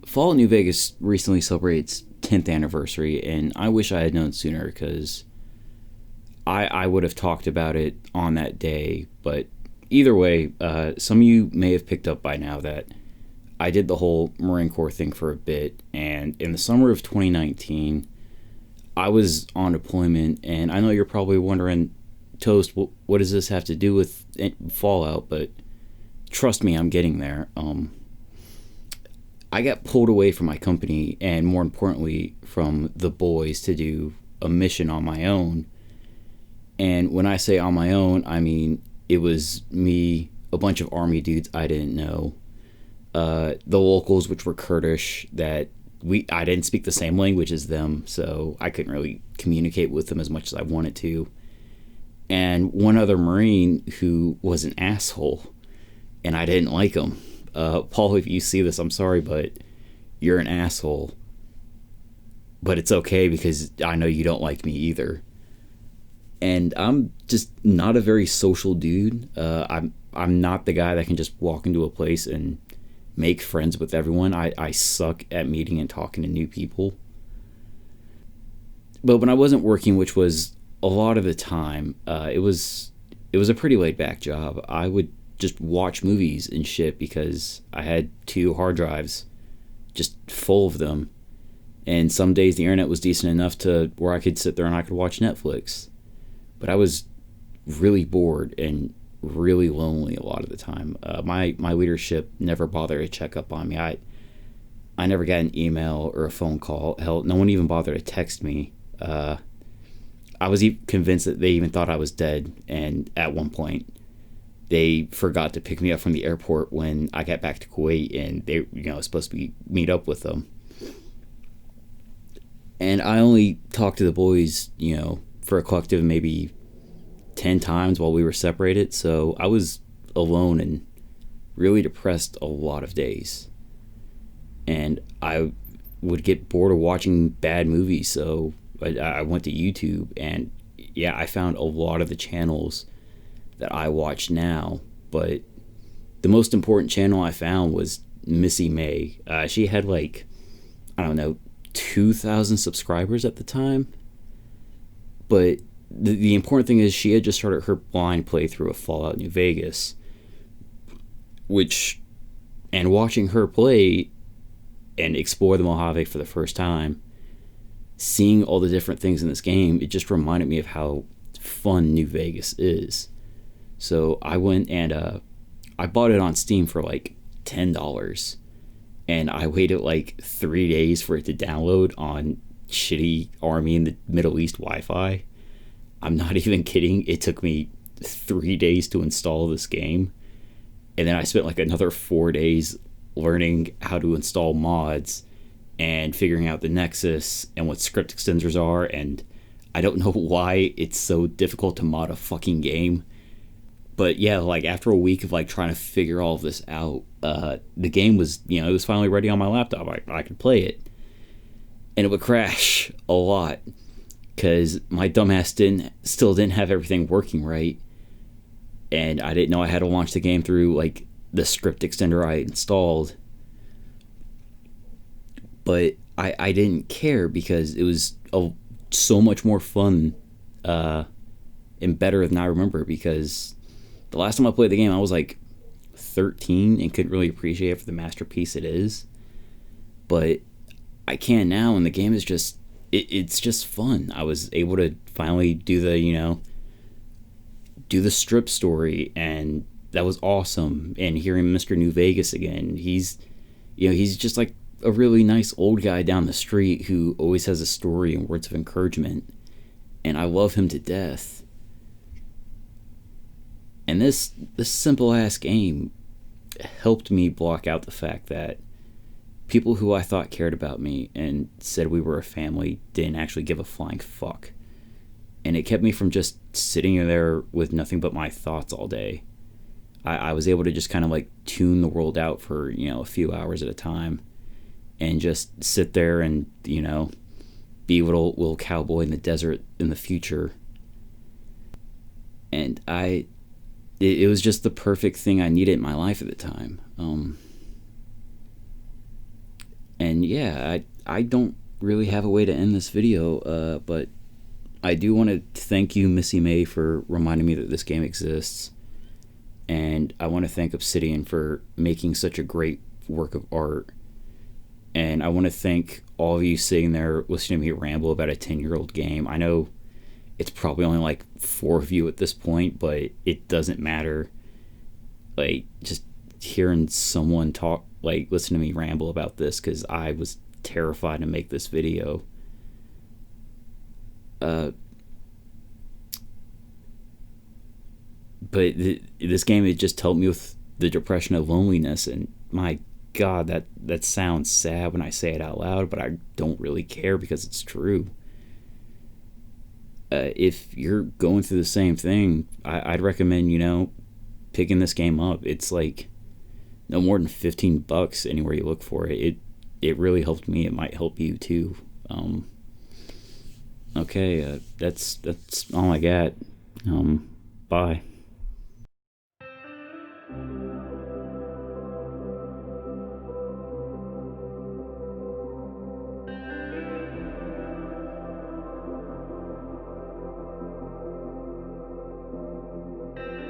Fallout New Vegas recently celebrates 10th anniversary, and I wish I had known sooner because I would have talked about it on that day. But either way, some of you may have picked up by now that I did the whole Marine Corps thing for a bit, and in the summer of 2019, I was on deployment, and I know you're probably wondering, Toast, what does this have to do with Fallout? But trust me, I'm getting there. I got pulled away from my company, and more importantly, from the boys to do a mission on my own. And when I say on my own, I mean it was me, a bunch of army dudes I didn't know, the locals, which were Kurdish, that I didn't speak the same language as them, so I couldn't really communicate with them as much as I wanted to. And one other Marine who was an asshole, and I didn't like him. Paul, if you see this, I'm sorry, but you're an asshole. But it's okay because I know you don't like me either. And I'm just not a very social dude. I'm not the guy that can just walk into a place and make friends with everyone. I suck at meeting and talking to new people. But when I wasn't working, which was a lot of the time, it was a pretty laid back job. I would just watch movies and shit because I had 2 hard drives just full of them. And some days the internet was decent enough to where I could sit there and I could watch Netflix. But I was really bored and really lonely a lot of the time. My leadership never bothered to check up on me. I never got an email or a phone call. Hell, no one even bothered to text me. I was convinced that they even thought I was dead. And at one point, they forgot to pick me up from the airport when I got back to Kuwait, and they, was supposed to meet up with them. And I only talked to the boys, for a collective maybe 10 times while we were separated. So I was alone and really depressed a lot of days. And I would get bored of watching bad movies, so I went to YouTube, and yeah, I found a lot of the channels that I watch now. But the most important channel I found was Missy May. She had 2,000 subscribers at the time. But the important thing is she had just started her blind playthrough of Fallout New Vegas, and watching her play and explore the Mojave for the first time, seeing all the different things in this game, it just reminded me of how fun New Vegas is. So I went and I bought it on Steam for $10, and I waited 3 days for it to download on shitty Army in the Middle East Wi-Fi. I'm not even kidding. It took me 3 days to install this game, and then I spent another 4 days learning how to install mods and figuring out the Nexus and what script extenders are. And I don't know why it's so difficult to mod a fucking game. But yeah, after a week of trying to figure all of this out, the game was, it was finally ready on my laptop. I could play it. And it would crash a lot because my dumbass still didn't have everything working right. And I didn't know I had to launch the game through the script extender I installed. But I didn't care because it was so much more fun and better than I remember, because the last time I played the game I was 13 and couldn't really appreciate it for the masterpiece it is. But I can now, and the game is just it's just fun. I was able to finally do the strip story, and that was awesome. And hearing Mr. New Vegas again, he's just a really nice old guy down the street who always has a story and words of encouragement, and I love him to death. And this simple ass game helped me block out the fact that people who I thought cared about me and said we were a family didn't actually give a flying fuck. And it kept me from just sitting there with nothing but my thoughts all day. I was able to just kind of tune the world out for, a few hours at a time, and just sit there and, be a little cowboy in the desert in the future. And it was just the perfect thing I needed in my life at the time. And yeah, I don't really have a way to end this video, but I do want to thank you, Missy May, for reminding me that this game exists. And I want to thank Obsidian for making such a great work of art. And I want to thank all of you sitting there listening to me ramble about a 10-year-old game. I know it's probably only like 4 of you at this point, but it doesn't matter. Like, just hearing someone talk, like, listen to me ramble about this, because I was terrified to make this video. But this game, it just helped me with the depression of loneliness, and my God, that sounds sad when I say it out loud, but I don't really care because it's true. If you're going through the same thing, I'd recommend, picking this game up. It's like no more than $15 anywhere you look for it. It really helped me. It might help you too. Okay, that's all I got. Bye.